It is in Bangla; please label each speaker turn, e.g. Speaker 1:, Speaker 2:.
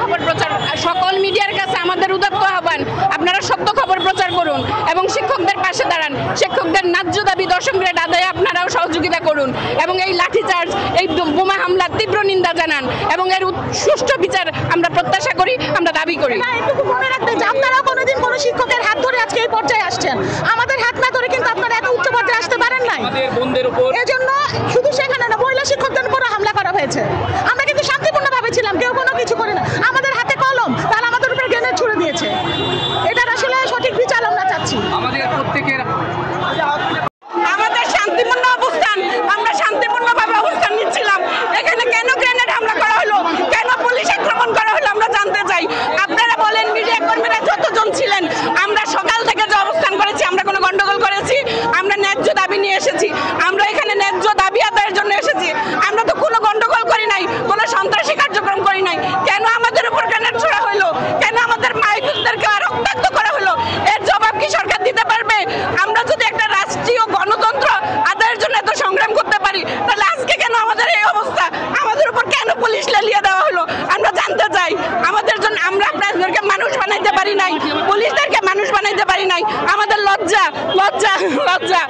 Speaker 1: খবর প্রচার, সকল মিডিয়ার কাছে আমাদের উদাত্ত আহ্বান, আপনারা সত্য খবর প্রচার করুন এবং শিক্ষকদের পাশে দাঁড়ান। শিক্ষকদের ন্যায্য দাবি 10ম গ্রেড আদায়ে আপনারাও সহযোগিতা করুন এবং এই লাঠিচার্জ, এই বোমা হামলার তীব্র নিন্দা জানান এবং এর সুষ্ঠু বিচার আমরা প্রত্যাশা করি, আমরা দাবি করি।
Speaker 2: এটুকু মনে রাখবেন যে আপনারাও কোনোদিন কোনো শিক্ষকের হাত ধরে আজকে এই পর্যায়ে আসছেন, আমাদের হাত না ধরে কিন্তু আপনারা এত উচ্চ পর্যায়ে আসতে পারেন নাই। এজন্য শুধু সেখানে না, মহিলা শিক্ষকদের উপর হামলা করা হয়েছে। আমরা কিন্তু শান্তিপূর্ণভাবে ছিলাম, কেউ কোনো কিছু করে না। আমাদের হাতে কলম, তারা আমাদের উপরে গ্রেনেড ছুড়ে দিয়েছে। এটার আসলে সঠিক বিচার আমরা চাচ্ছি।
Speaker 1: আমাদের শান্তিপূর্ণ অবস্থান, আমরা শান্তিপূর্ণভাবে অবস্থান নিচ্ছিলাম। এখানে কেন গ্রেনেড হামলা করা হলো, কেন পুলিশ আক্রমণ করা হলো আমরা জানতে চাই। আপনারা বলেন মিডিয়া কর্মীরা যতজন ছিলেন, আমরা সকাল থেকে যে অবস্থান করেছি, আমরা কোনো গন্ডগোল করেছি? আমরা ন্যায্য দাবি নিয়ে এসেছি, আমরা এখানে ন্যায্য দাবি আদায়ের জন্য এসেছি। আমরা তো কোনো গন্ডগোল করি নাই, কোনো সন্ত্রাসী কার্যক্রম করি নাই। কেন আমাদের উপর গ্রেনেড ছোড়া হলো, কেন আমাদের মাইকদেরকে রক্তাক্ত করা হলো, এর জবাব কি সরকার দিতে পারবে? আমরা যদি একটা রাষ্ট্রীয় গণতন্ত্র আদায়ের জন্য এত সংগ্রাম করতে পারি, তাহলে আজকে কেন আমাদের এই অবস্থা? আমাদের উপর কেন পুলিশ লেলিয়ে দেওয়া হলো আমরা জানতে চাই। আমাদের জন্য, আমরা আপনাদেরকে মানুষ বানাইতে পারি নাই, পুলিশদেরকে মানুষ বানাইতে পারি নাই। আমাদের লজ্জা, লজ্জা, লজ্জা।